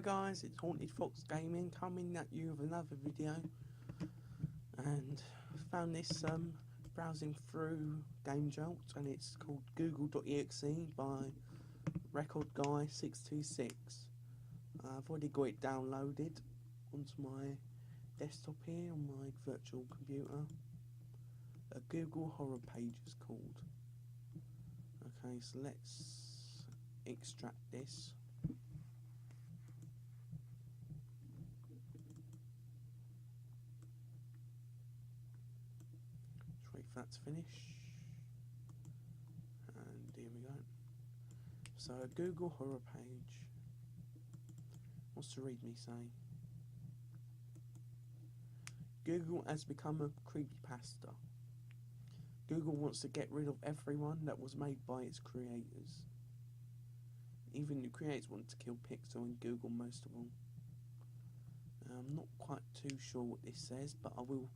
guys, it's Haunted Fox Gaming coming at you with another video, and I found this browsing through Game Jolt, and it's called Google.EXE by RecordGuy626. I've already got it downloaded onto my desktop here on my virtual computer. A Google horror page is called. Okay, so let's extract this. Just wait for that to finish. And here we go. So a Google horror page. What's the readme say? Google has become a creepypasta. Google wants to get rid of everyone that was made by its creators. Even the creators want to kill Pixel and Google most of all. I'm not quite too sure what this says, but I will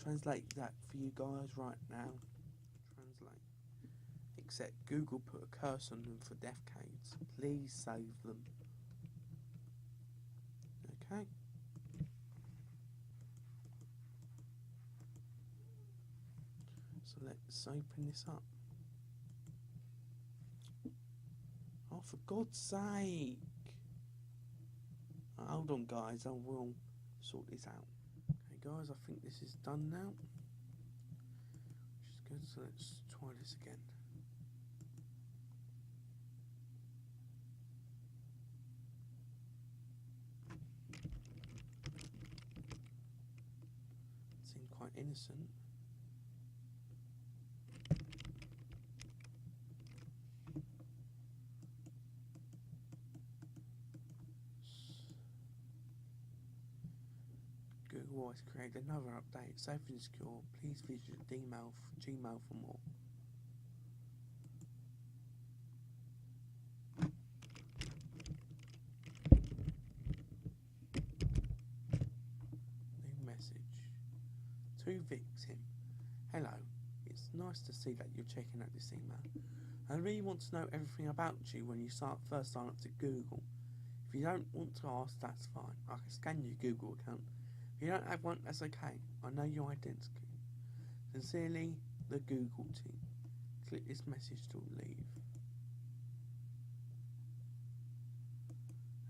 translate that for you guys right now. Translate. Except Google put a curse on them for decades. Please save them. Okay. So let's open this up. Oh, for God's sake! Hold on, guys, I will sort this out. Okay, guys, I think this is done now. Which is good, so let's try this again. It seemed quite innocent. Google has created another update, safe and secure. Please visit Gmail for more. New message. To victim. Hello. It's nice to see that you're checking out this email. I really want to know everything about you when you first sign up to Google. If you don't want to ask, that's fine. I can scan your Google account. If you don't have one, that's okay. I know your identity. Sincerely, the Google team. Click this message to leave.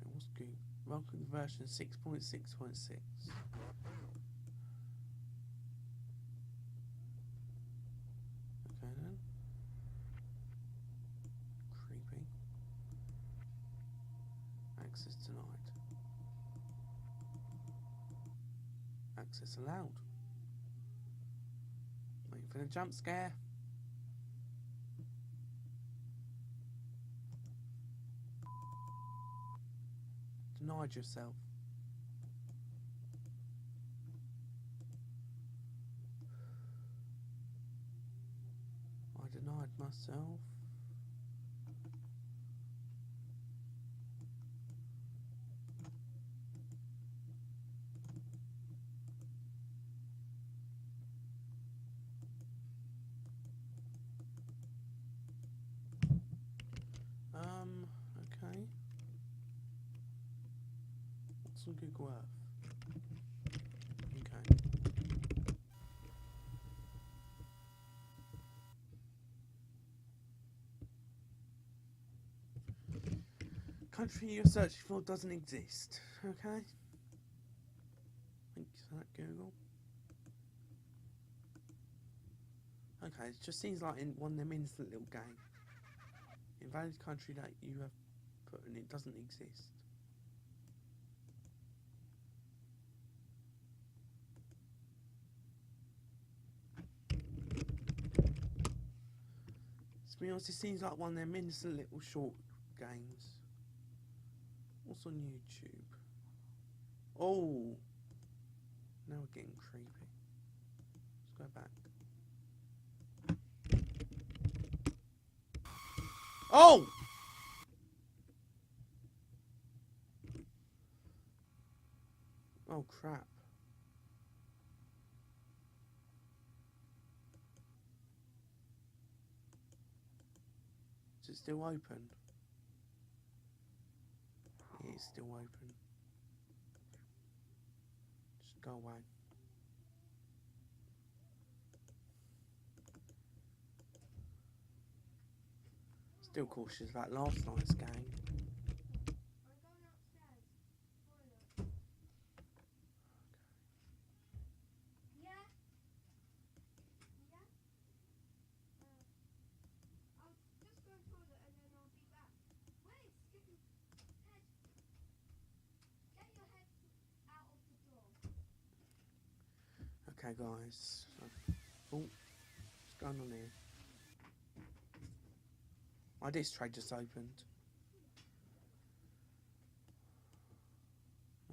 And what's Google? Welcome to version 6.6.6. Okay then. Creepy. Access denied. Access allowed. Waiting for the jump scare. Denied yourself. I denied myself. Okay. What's on Google Earth? Okay. Country you're searching for doesn't exist. Okay. Thank you for that, Google. Okay, it just seems like in one of them instant little game. Invalid country that you have put in, it doesn't exist. To be honest, it seems like one of them instant little short games. What's on YouTube? Oh! Now we're getting creepy. Let's go back. Oh! Oh crap. Is it still open? It it's still open. Just go away. Still cautious about last night's game. Okay guys, oh, what's going on here? My disc tray just opened.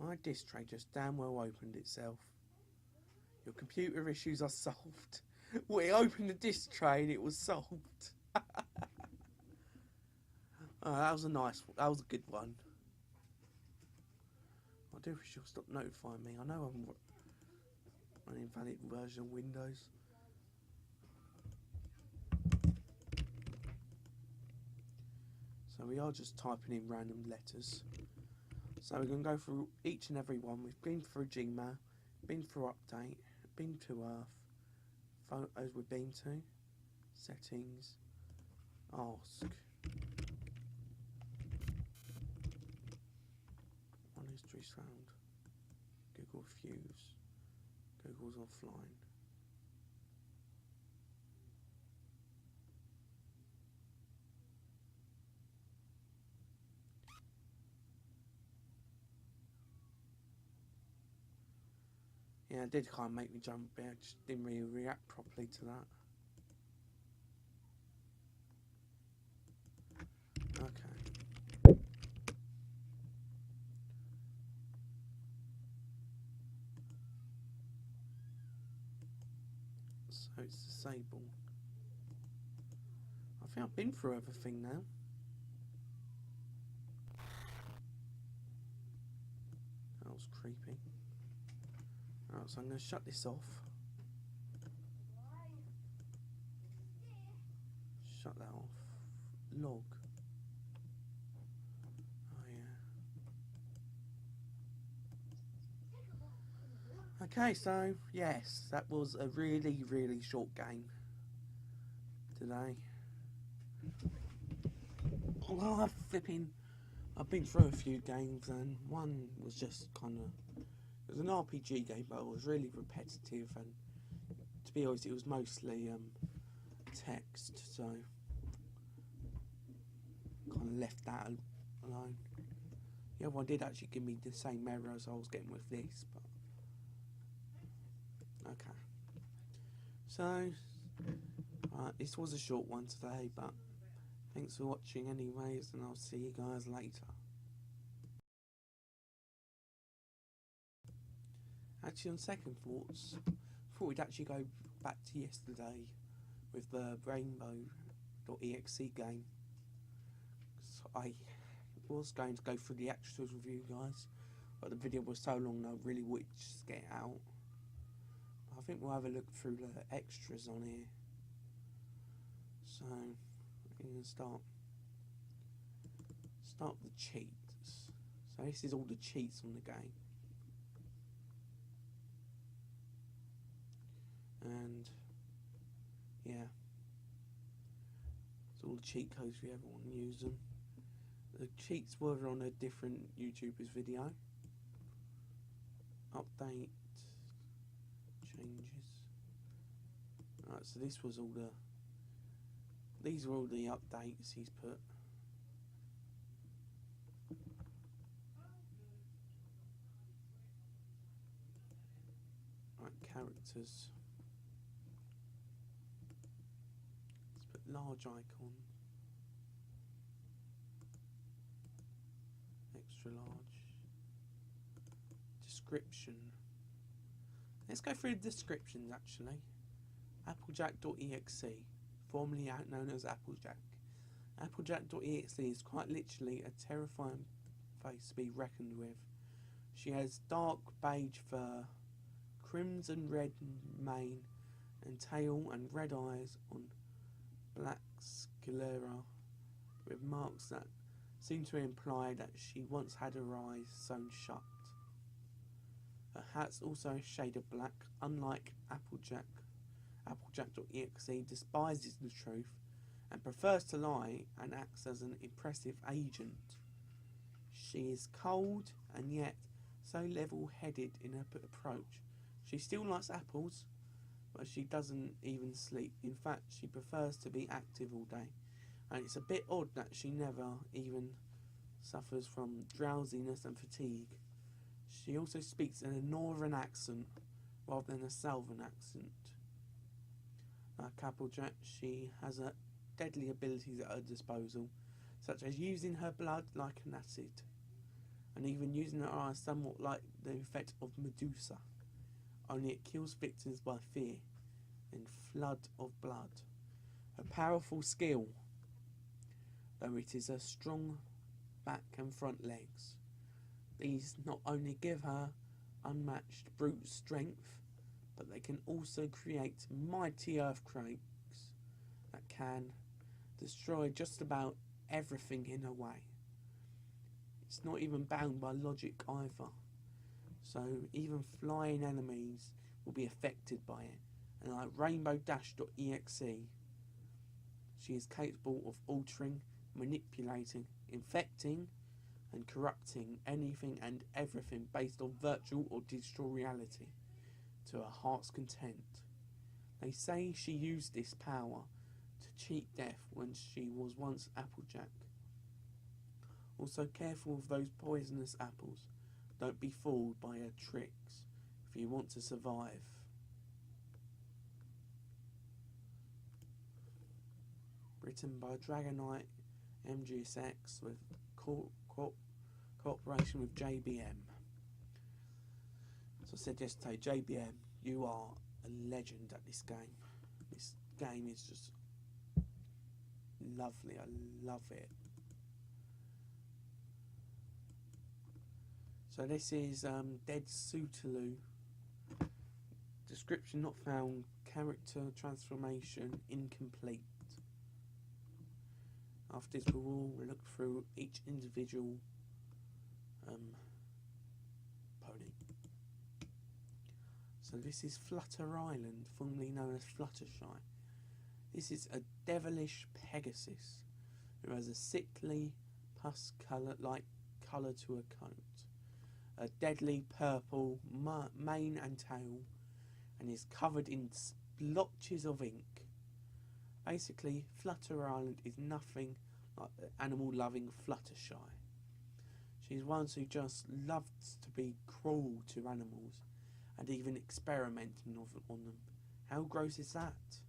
My disc tray just damn well opened itself. Your computer issues are solved. We opened the disc tray and it was solved. Oh, that was a good one. I do wish you'll stop notifying me. I know I'm an invalid version of Windows. So we are just typing in random letters. So we're going to go through each and every one. We've been through Gmail, been through Update, been to Earth, Photos we've been to, Settings, Ask, On History Sound, Google Fuse, Google's Offline. Yeah, it did kind of make me jump a bit. I just didn't really react properly to that. Okay. So it's disabled. I think I've been through everything now. That was creepy. Alright, so I'm going to shut this off. Shut that off. Log. Oh yeah. Okay, so yes, that was a really, really short game today. Well, I've been through a few games, and one was just kind of, it was an RPG game, but it was really repetitive, and to be honest, it was mostly text, so kind of left that alone. The other one did actually give me the same error as I was getting with this, but okay. So this was a short one today, but thanks for watching anyways, and I'll see you guys later. Actually, on second thoughts, I thought we'd actually go back to yesterday with the Rainbow.EXE game. So I was going to go through the extras with you guys, but the video was so long I really would just get it out. I think we'll have a look through the extras on here. So we're going to start with the cheats. So this is all the cheats on the game. And yeah, it's all the cheat codes if you ever want to use them. The cheats were on a different YouTuber's video. Update, changes. Right, so this was all these were all the updates he's put. Right, characters. Let's put large icon. Extra large. Description. Let's go through the descriptions actually. Applejack.exe, formerly known as Applejack. Applejack.exe is quite literally a terrifying face to be reckoned with. She has dark beige fur, crimson red mane and tail, and red eyes on black sclera with marks that seem to imply that she once had her eyes sewn shut. Her hat's also a shade of black, unlike Applejack. Applejack.exe despises the truth and prefers to lie and acts as an impressive agent. She is cold and yet so level-headed in her approach. She still likes apples, but she doesn't even sleep. In fact, she prefers to be active all day. And it's a bit odd that she never even suffers from drowsiness and fatigue. She also speaks in a northern accent rather than a southern accent. Like Applejack, she has deadly abilities at her disposal, such as using her blood like an acid, and even using her eyes somewhat like the effect of Medusa, only it kills victims by fear and flood of blood. A powerful skill, though it is her strong back and front legs. These not only give her unmatched brute strength, but they can also create mighty earthquakes that can destroy just about everything in her way. It's not even bound by logic either, so even flying enemies will be affected by it. And like Rainbow.EXE, she is capable of altering, manipulating, infecting and corrupting anything and everything based on virtual or digital reality to her heart's content. They say she used this power to cheat death when she was once Applejack. Also careful of those poisonous apples. Don't be fooled by her tricks if you want to survive. Written by Dragonite MGSX with cooperation with J.B.M. As I said yesterday, J.B.M, you are a legend at this game. This game is just lovely. I love it. So this is Dead Sootaloo. Description not found. Character transformation incomplete. After this, we will look through each individual pony. So this is Flutter Island, formerly known as Fluttershy. This is a devilish Pegasus who has a sickly pus like colour to her coat, a deadly purple mane and tail, and is covered in splotches of ink. Basically, Flutter Island is nothing like the animal-loving Fluttershy. She's one who just loves to be cruel to animals and even experimenting on them. How gross is that?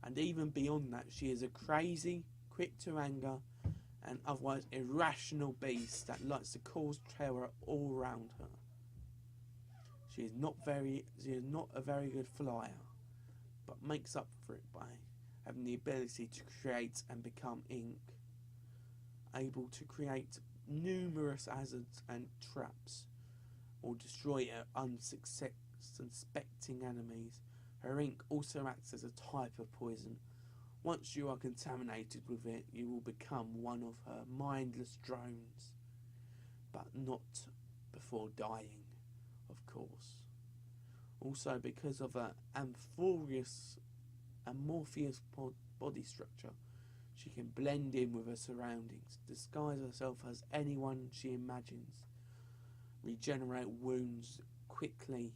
And even beyond that, she is a crazy, quick to anger, and otherwise irrational beast that likes to cause terror all around her. She is not a very good flyer, but makes up for it by having the ability to create and become ink, able to create numerous hazards and traps, or destroy unsuspecting enemies. Her ink also acts as a type of poison. Once you are contaminated with it, you will become one of her mindless drones, but not before dying, of course. Also, because of her amorphous body structure, she can blend in with her surroundings, disguise herself as anyone she imagines, regenerate wounds quickly,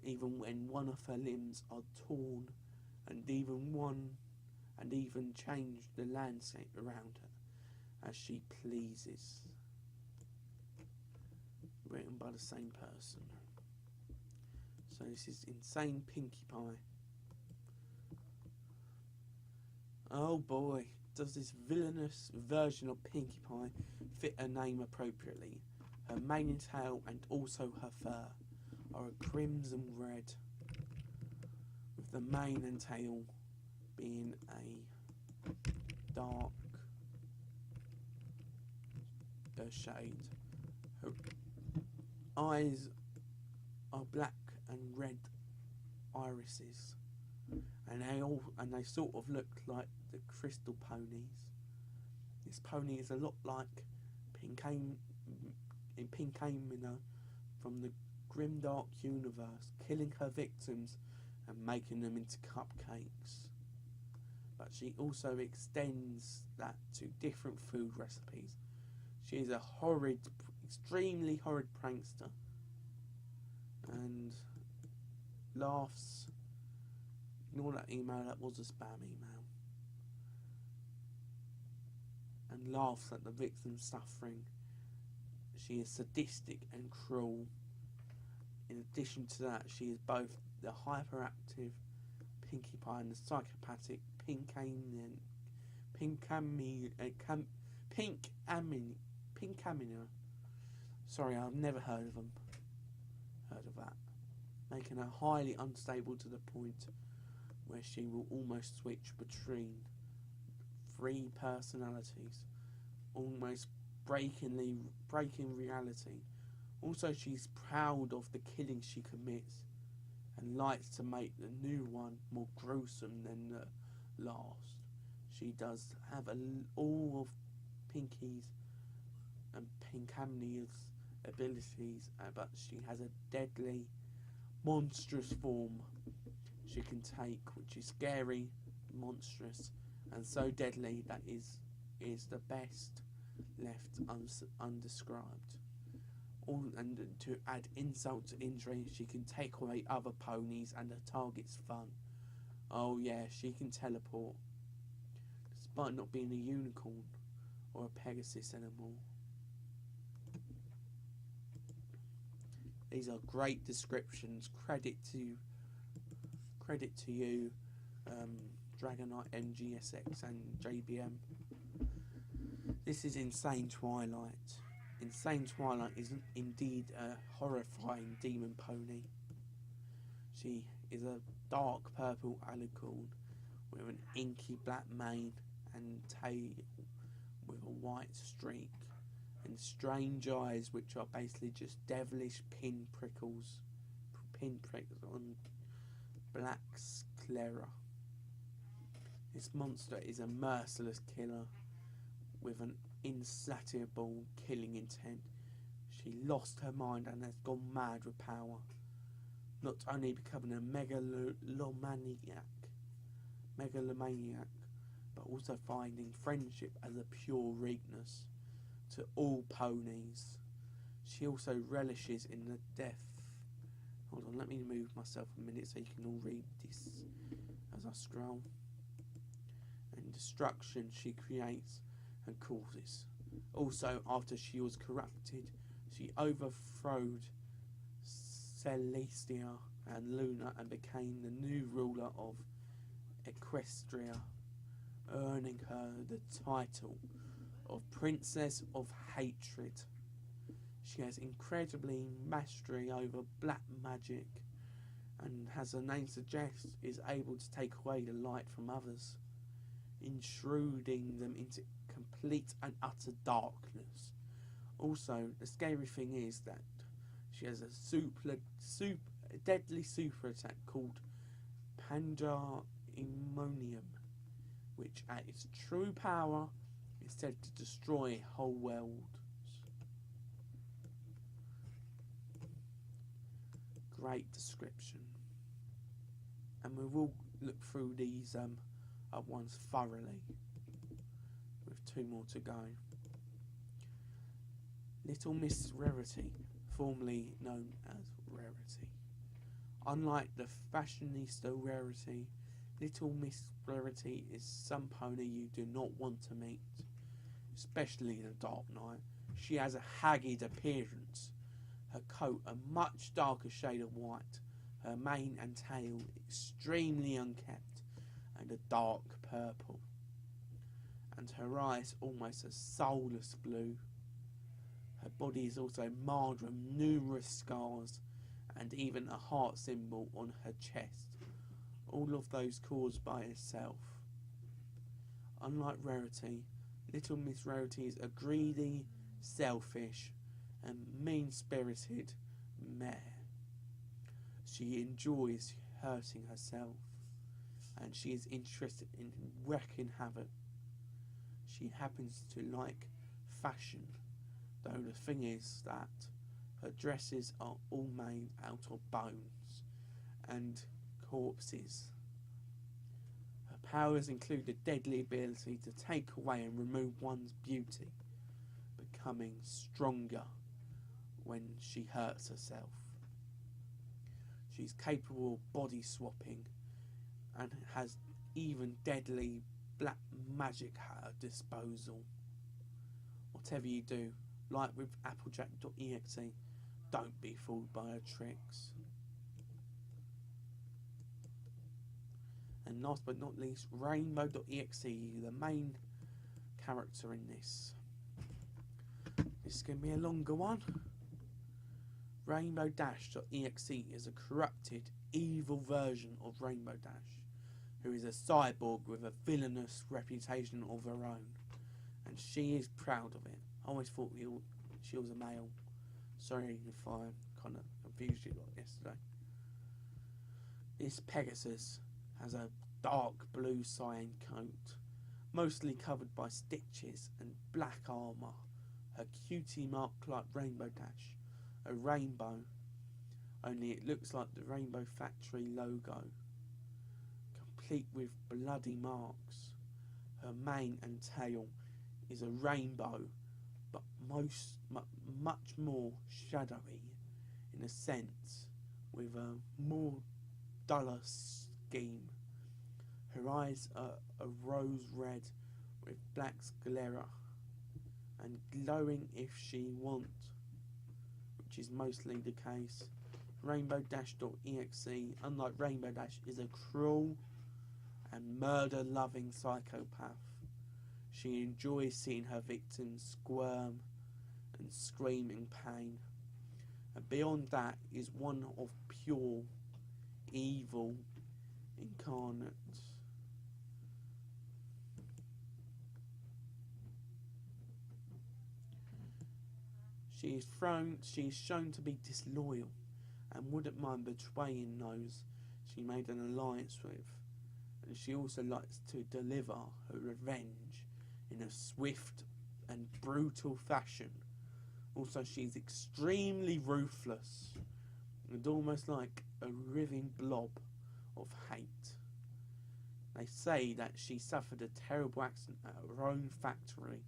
even when one of her limbs are torn, and even change the landscape around her as she pleases. Written by the same person. So this is Insane Pinkie Pie. Oh boy, does this villainous version of Pinkie Pie fit her name appropriately. Her mane and tail, and also her fur, are a crimson red, with the mane and tail being a dark shade. Her eyes are black and red irises, and they sort of look like the crystal ponies. This pony is a lot like Pinkhamina from the grimdark universe, killing her victims and making them into cupcakes. But she also extends that to different food recipes. She is a horrid, extremely horrid prankster, and laughs. Ignore that email, that was a spam email. And laughs at the victim's suffering. She is sadistic and cruel. In addition to that, she is both the hyperactive Pinkie Pie and the psychopathic Pinkhamina. Sorry, I've never heard of that. Making her highly unstable to the point where she will almost switch between 3 personalities, almost breaking reality. Also, she's proud of the killings she commits and likes to make the new one more gruesome than the last. She does have all of Pinkie's and Pinkhamnia's abilities, but she has a deadly, monstrous form she can take, which is scary, monstrous, and so deadly that is the best left undescribed. And to add insult to injury, she can take away other ponies and her target's fun. Oh yeah, she can teleport, despite not being a unicorn or a Pegasus anymore. These are great descriptions. Credit to you, Dragonite MGSX and J.B.M. This is Insane Twilight. Insane Twilight is indeed a horrifying demon pony. She is a dark purple alicorn with an inky black mane and tail with a white streak and strange eyes, which are basically just devilish pinpricks on black sclera. This monster is a merciless killer with an insatiable killing intent. She lost her mind and has gone mad with power, not only becoming a megalomaniac, but also finding friendship as a pure weakness to all ponies. She also relishes in the death. Hold on, let me move myself a minute so you can all read this as I scroll. And destruction she creates and causes. Also, after she was corrupted, she overthrowed Celestia and Luna and became the new ruler of Equestria, earning her the title of Princess of Hatred. She has incredibly mastery over black magic and, as her name suggests, is able to take away the light from others, intruding them into complete and utter darkness. Also, the scary thing is that she has a deadly super attack called Pandemonium, which at its true power is said to destroy whole worlds. Great description. And we will look through these other ones thoroughly, with 2 more to go. Little Miss Rarity, formerly known as Rarity. Unlike the fashionista Rarity, Little Miss Rarity is some pony you do not want to meet, especially in the dark night. She has a haggard appearance, her coat a much darker shade of white, her mane and tail extremely unkempt and a dark purple, and her eyes almost a soulless blue. Her body is also marred with numerous scars and even a heart symbol on her chest, all of those caused by herself. Unlike Rarity, Little Miss Rarity is a greedy, selfish and mean-spirited mare. She enjoys hurting herself, and she is interested in wreaking havoc. She happens to like fashion, though the thing is that her dresses are all made out of bones and corpses. Her powers include the deadly ability to take away and remove one's beauty, becoming stronger when she hurts herself. She's capable of body swapping and has even deadly black magic at her disposal. Whatever you do, like with Applejack.exe, don't be fooled by her tricks. And last but not least, Rainbow.EXE, the main character in this. This is going to be a longer one. Rainbow-EXE is a corrupted, evil version of Rainbow Dash, who is a cyborg with a villainous reputation of her own, and she is proud of it. I always thought she was a male. Sorry if I kind of confused you like yesterday. This Pegasus has a dark blue cyan coat, mostly covered by stitches and black armour. Her cutie marked like Rainbow Dash, a rainbow, only it looks like the Rainbow Factory logo, complete with bloody marks. Her mane and tail is a rainbow, but much more shadowy in a sense, with a more duller scheme. Her eyes are a rose red with black sclera and glowing if she wants, which is mostly the case. Rainbow-EXE, unlike Rainbow Dash, is a cruel and murder-loving psychopath. She enjoys seeing her victims squirm and scream in pain, and beyond that is one of pure evil incarnate. She is shown to be disloyal and wouldn't mind betraying those she made an alliance with, and she also likes to deliver her revenge in a swift and brutal fashion. Also, she's extremely ruthless and almost like a writhing blob of hate. They say that she suffered a terrible accident at her own factory.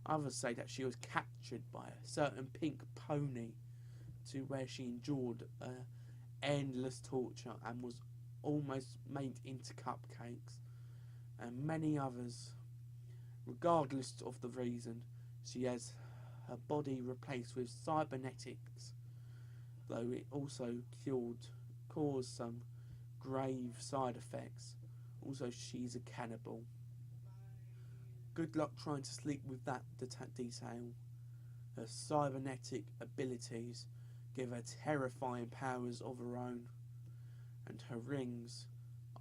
Others say that she was captured by a certain pink pony, to where she endured endless torture and was almost made into cupcakes, and many others. Regardless of the reason, she has her body replaced with cybernetics, though it also caused some grave side effects. Also, she's a cannibal. Good luck trying to sleep with that detail. Her cybernetic abilities give her terrifying powers of her own, and her rings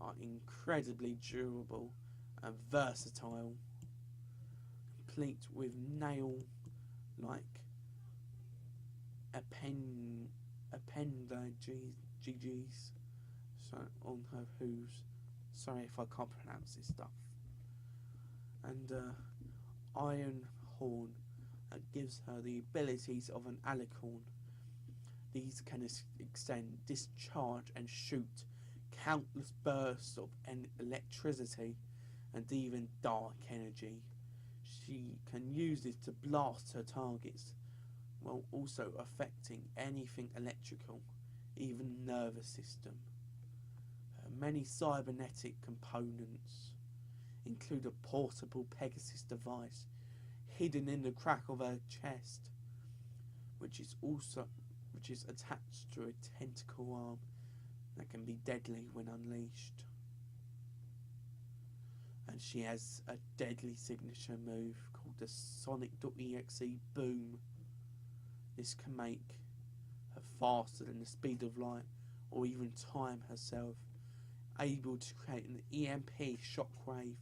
are incredibly durable and versatile, complete with nail-like appendages on her hooves. Sorry if I can't pronounce this stuff. And iron horn that gives her the abilities of an alicorn. These can extend, discharge and shoot countless bursts of electricity and even dark energy. She can use this to blast her targets, while also affecting anything electrical, even nervous system. Many cybernetic components include a portable Pegasus device hidden in the crack of her chest, which is attached to a tentacle arm that can be deadly when unleashed. And she has a deadly signature move called the Sonic.exe Boom. This can make her faster than the speed of light, or even time herself, able to create an EMP shockwave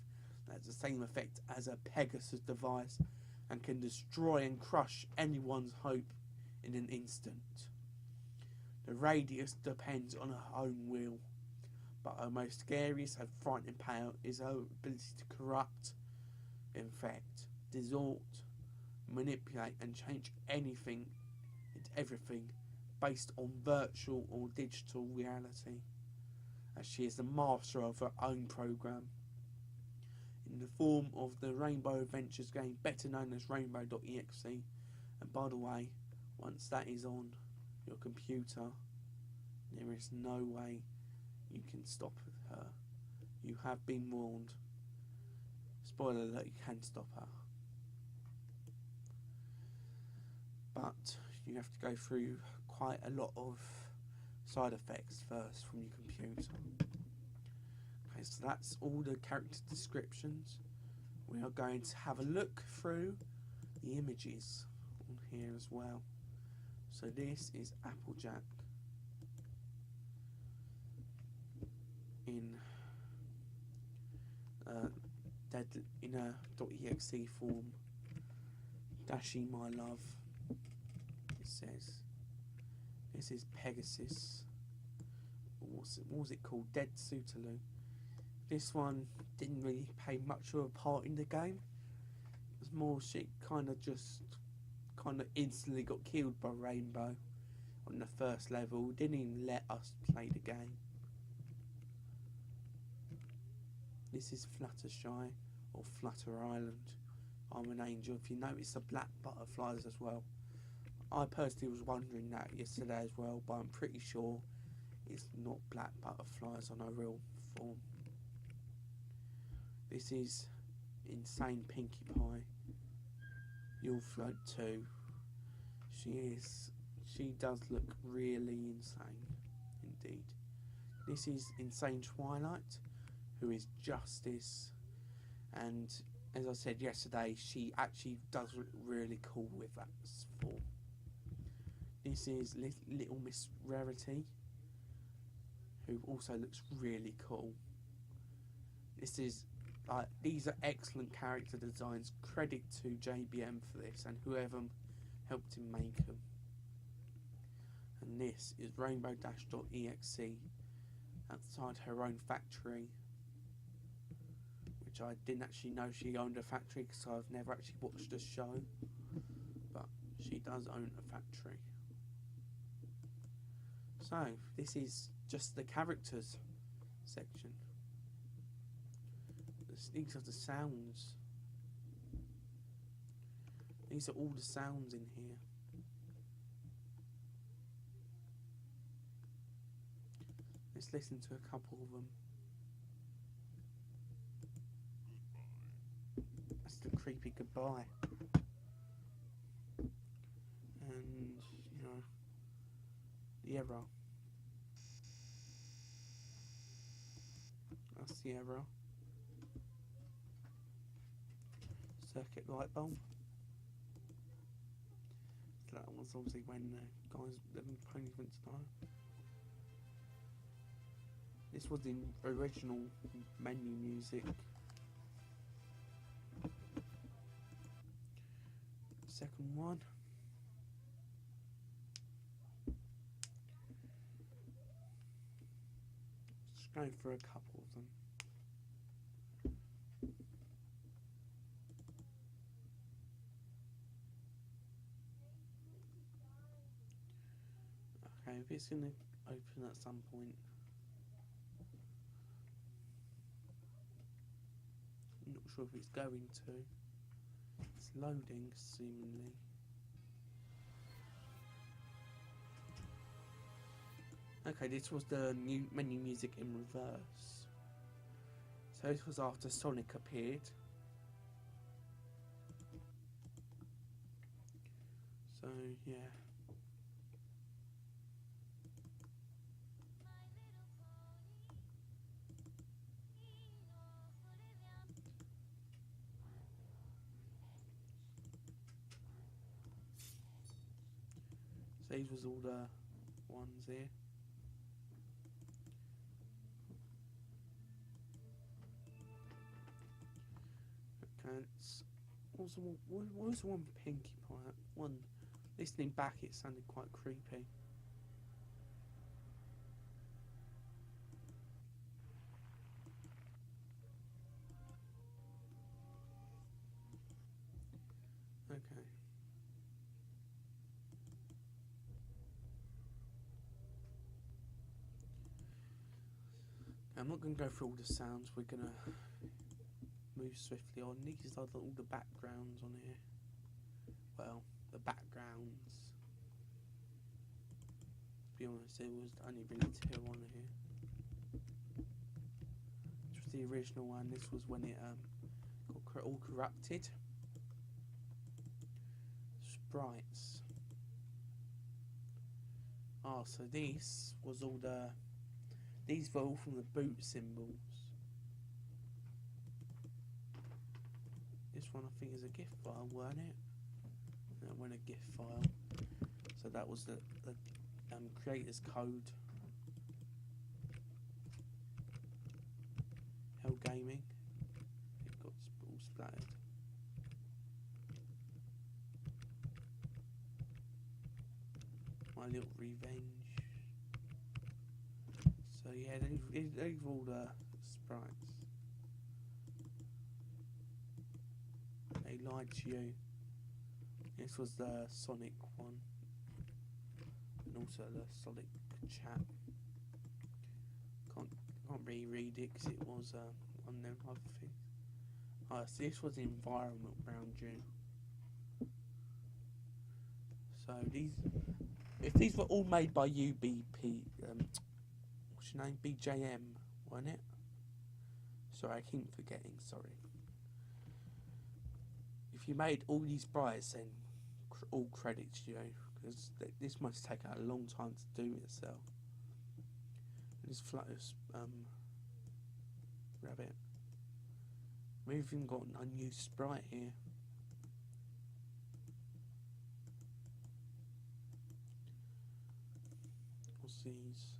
that has the same effect as a Pegasus device and can destroy and crush anyone's hope in an instant. The radius depends on her own will, but her most scariest and frightening power is her ability to corrupt infect, distort, manipulate and change anything and everything based on virtual or digital reality, as she is the master of her own program in the form of the Rainbow Adventures game, better known as Rainbow.EXE. And by the way, once that is on your computer, there is no way you can stop her. You have been warned. Spoiler alert, you can stop her. But you have to go through quite a lot of side effects first from your computer. Okay, so that's all the character descriptions. We are going to have a look through the images on here as well. So this is Applejack in a .exe form. Dashi, my love. It says. This is Pegasus. What was it called? Dead Sutalo. This one didn't really play much of a part in the game. It was more she kind of instantly got killed by Rainbow on the first level. Didn't even let us play the game. This is Fluttershy or Flutter Island. I'm an angel. If you notice the black butterflies as well. I personally was wondering that yesterday as well, but I'm pretty sure it's not black butterflies on a real form. This is Insane Pinkie Pie. You'll float too. She does look really insane indeed. This is Insane Twilight, who is Justice, and as I said yesterday, she actually does look really cool with that form. This is Little Miss Rarity, who also looks really cool. These are excellent character designs. Credit to J.B.M for this and whoever helped him make them. And this is Rainbow-EXE outside her own factory, which I didn't actually know she owned a factory because I've never actually watched the show, but she does own a factory. So this is just the characters section. These are the sounds. These are all the sounds in here. Let's listen to a couple of them. That's the creepy goodbye. And, you know, the error. That's the error. Circuit light bulb. So that was obviously when the guys ponies went to die. This was the original menu music. Second one. Just going for a couple of them. Okay, if it's going to open at some point. I'm not sure if it's going to. It's loading, seemingly. Okay, this was the new menu music in reverse. So this was after Sonic appeared. So, yeah. So these was all the ones here. Okay, it's also what was the one with Pinkie Pie? One listening back, it sounded quite creepy. I'm not going to go through all the sounds, we're going to move swiftly on. These are all the backgrounds on here. Well, the backgrounds. To be honest, it was only really two on here. This was the original one, this was when it got all corrupted. Sprites. Oh, so these were all from the boot symbols. This one I think is a GIF file, weren't it? No, it wasn't a GIF file. So that was the creator's code. Hell Gaming. It got all splattered. My Little Revenge. So yeah, they've all the sprites. They lied to you. This was the Sonic one, and also the Sonic chat. Can't really read it because it was one of them other things. Oh, so this was the environment around you. So if these were all made by UBP, what's your name? BJM, wasn't it? Sorry, I keep forgetting. Sorry. If you made all these sprites, then all credit to you, because this must take a long time to do itself. This Flutter's rabbit. We've even got an unused sprite here. What's these?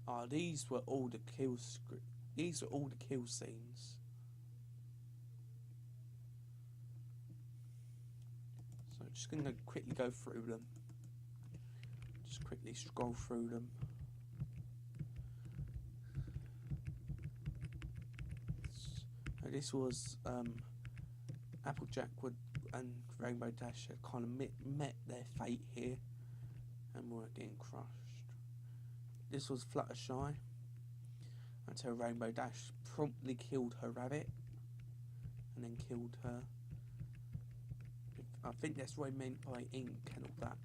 Ah, these were all the kill script. These were all the kill scenes. So just gonna quickly go through them. Just quickly scroll through them. So this was Applejack and Rainbow.EXE had kind of met their fate here, and were getting crushed. This was Fluttershy until Rainbow.EXE promptly killed her rabbit and then killed her. I think that's what I meant by ink and all that.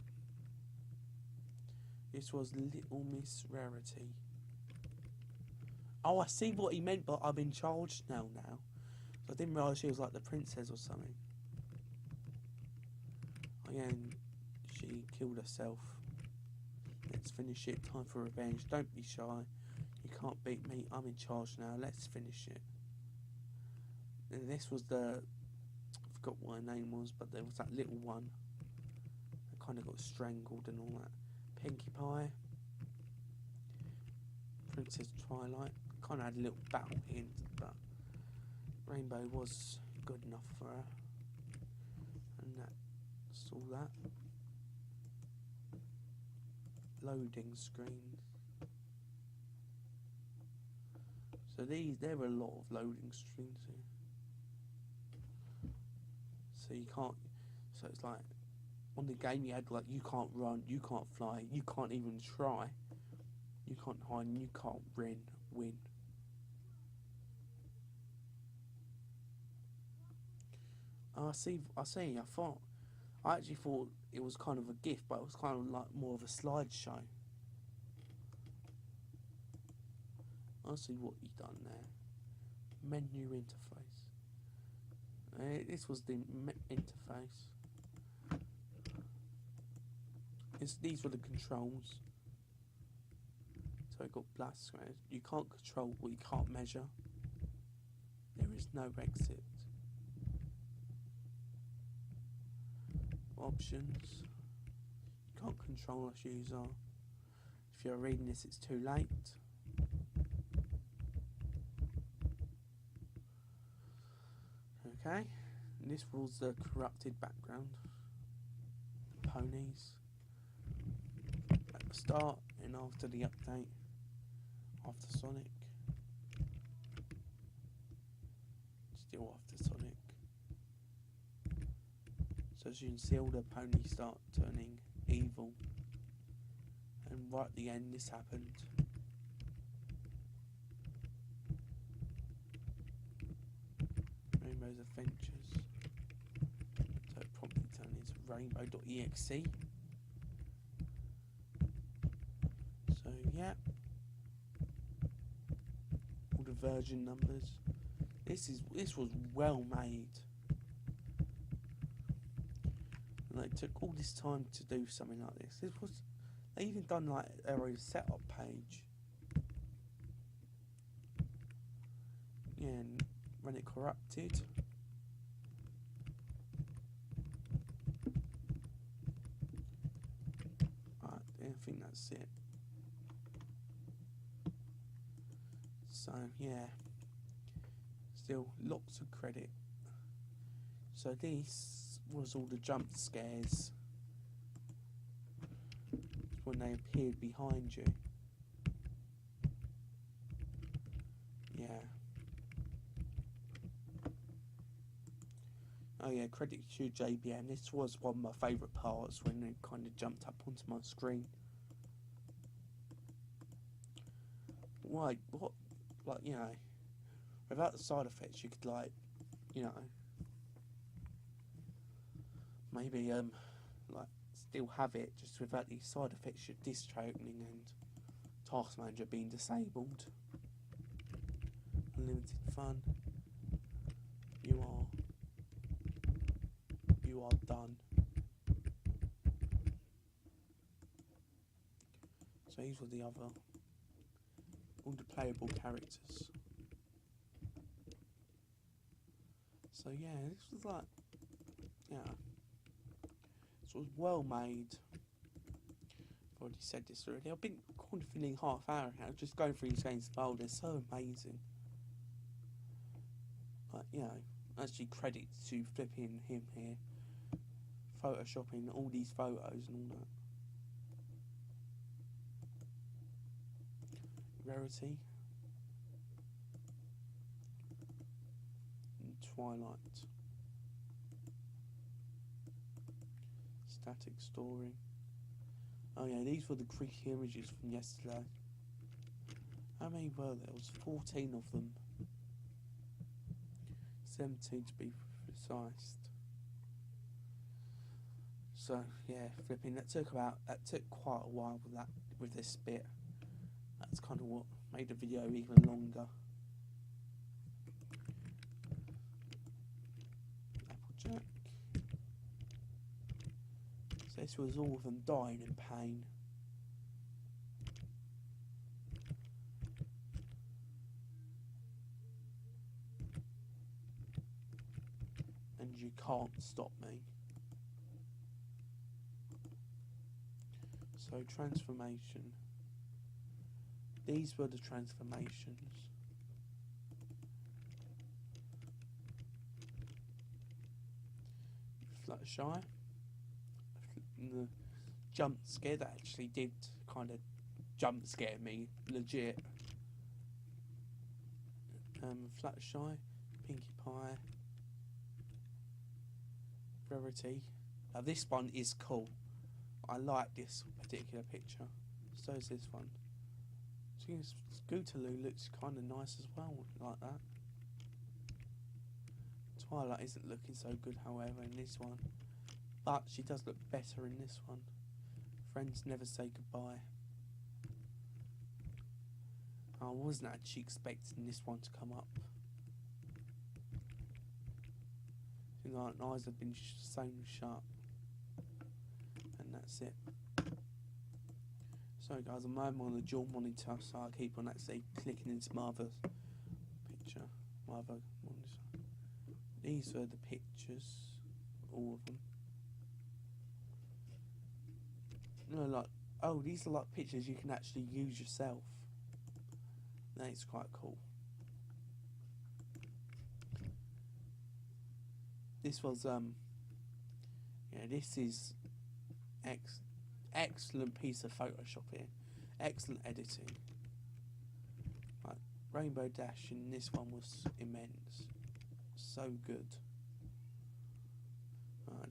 This was Little Miss Rarity. Oh, I see what he meant, but I'm in charge now. So I didn't realise she was like the princess or something. Again, she killed herself. Let's finish it. Time for revenge. Don't be shy. You can't beat me. I'm in charge now. Let's finish it. And this was I forgot what her name was, but there was that little one that kind of got strangled and all that. Pinkie Pie. Princess Twilight. Kind of had a little battle hint, but Rainbow was good enough for her. And that's all that. Loading screens. So there were a lot of loading screens here. So you can't. So it's like on the game you had like you can't run, you can't fly, you can't even try, you can't hide, and you can't win. I see. I actually thought it was kind of a GIF, but it was kind of like more of a slideshow. I see what you've done there. Menu interface. This was the interface. These were the controls. So I got black squares. You can't control what you can't measure. There is no exit. Options. You can't control as user. If you're reading this, it's too late. Okay, and this was the corrupted background. Ponies. At the start and after the update. After Sonic. Still after Sonic. So as you can see, all the ponies start turning evil. And right at the end, this happened. Rainbow's Adventures. So it probably turned into Rainbow.EXE. So yeah, all the version numbers. This was well made. And it took all this time to do something like this. They even done like their own setup page. Yeah, and when it corrupted. I think that's it. So yeah, still lots of credit. So this was all the jump scares when they appeared behind you. Yeah. Oh yeah, credit to J.B.M. This was one of my favourite parts when it kind of jumped up onto my screen. What, like, you know, without the side effects you could, like, you know, maybe, like, still have it, just without these side effects, your disk tray opening and task manager being disabled. Unlimited fun. You are done. So these were the other, all the playable characters. So yeah, this was like, yeah, this was well made. I've already said this already. I've been kind of feeling half hour now, just going through these games. Oh, they're so amazing. Like, you know, actually credit to flipping him here, photoshopping all these photos and all that. Rarity. And Twilight. Static story. Oh yeah, these were the creepy images from yesterday. How many were there? There was 14 of them. 17 to be precise. So yeah, flipping. That took quite a while with this bit. That's kind of what made the video even longer. Applejack. So this was all of them dying in pain. And you can't stop me. So transformation. These were the transformations. Fluttershy. The jump scare that actually did kind of jump scare me, legit. Fluttershy, Pinkie Pie, Rarity. Now this one is cool. I like this particular picture. So is this one. Scootaloo looks kind of nice as well, like that. Twilight isn't looking so good, however, in this one. But she does look better in this one. Friends never say goodbye. I wasn't actually expecting this one to come up. My eyes have been sewn shut. And that's it. So guys, I'm on the dual monitor, so I keep on actually clicking into my other picture, my other monitor. These are the pictures, all of them. No, like, oh, these are like pictures you can actually use yourself. That's quite cool. This was yeah, this is excellent piece of Photoshop here. Excellent editing. Like, Rainbow Dash in this one was immense. So good.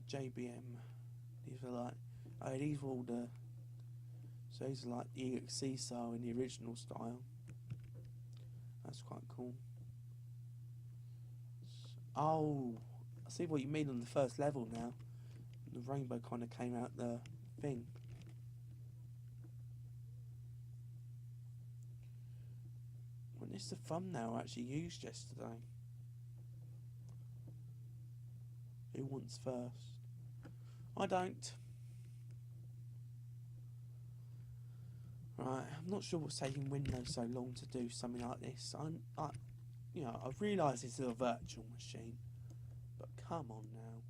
J.B.M. These are like, oh, these were all the, so these are like the EXE style in the original style. That's quite cool. Oh, I see what you mean on the first level now. The rainbow kind of came out the thing. When is the thumbnail I actually used yesterday? Who wants first? I don't. Right, I'm not sure what's taking Windows so long to do something like this. You know, I've realised this is a virtual machine, but come on now.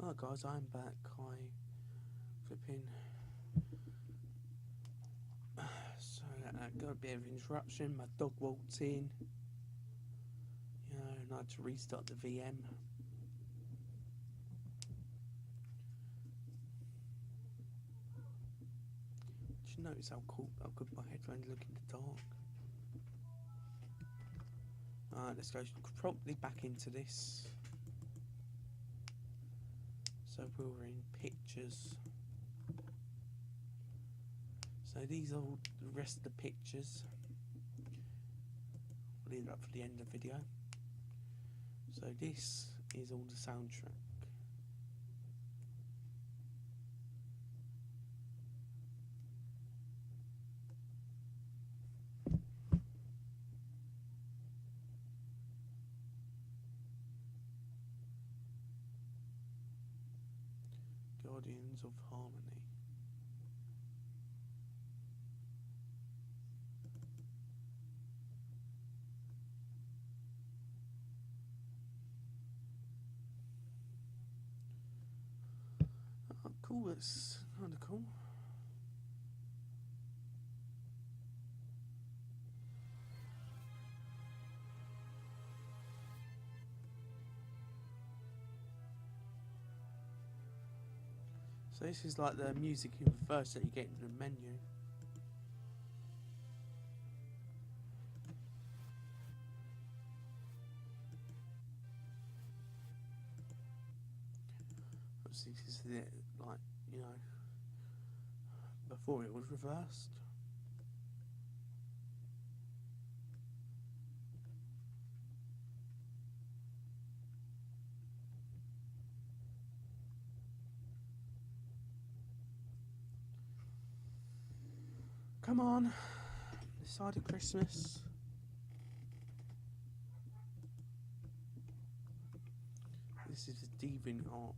Oh guys, I'm back. I flipping. So I got a bit of interruption. My dog walked in. You know, and I had to restart the VM. Did you notice how good my headphones look in the dark? Alright, let's go properly back into this. So we're in pictures. So these are all the rest of the pictures. I'll leave that for the end of the video. So this is all the soundtrack. Guardians of Harmony. Oh, cool, that's kind of cool. So this is like the music in reverse that you get in the menu. Obviously this is it, like, you know, before it was reversed. Come on, this side of Christmas. This is a DeviantArt.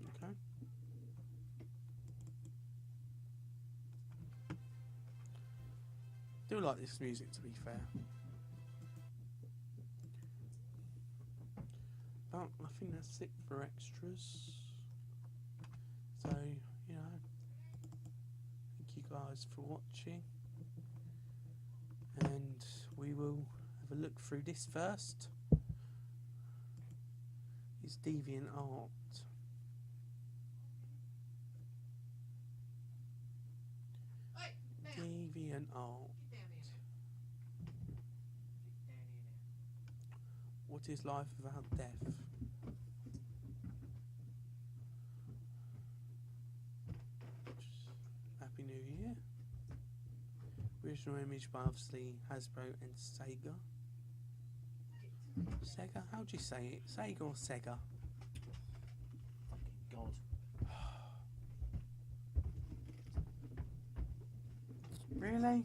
Okay. Do like this music, to be fair. But I think that's it for extras. So, you know, thank you guys for watching. And we will have a look through this first. It's DeviantArt. DeviantArt. What is life without death? Happy New Year. Original image by obviously Hasbro and Sega. Sega? How do you say it? Sega or Sega? Fucking God. Really?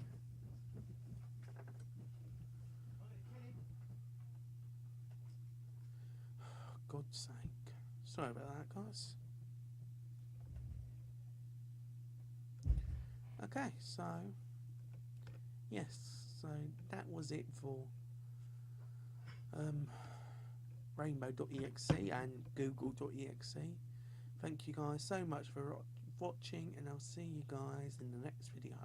God's sake. Sorry about that, guys. Okay, so yes, so that was it for Rainbow.EXE and Google.EXE. Thank you guys so much for watching, and I'll see you guys in the next video.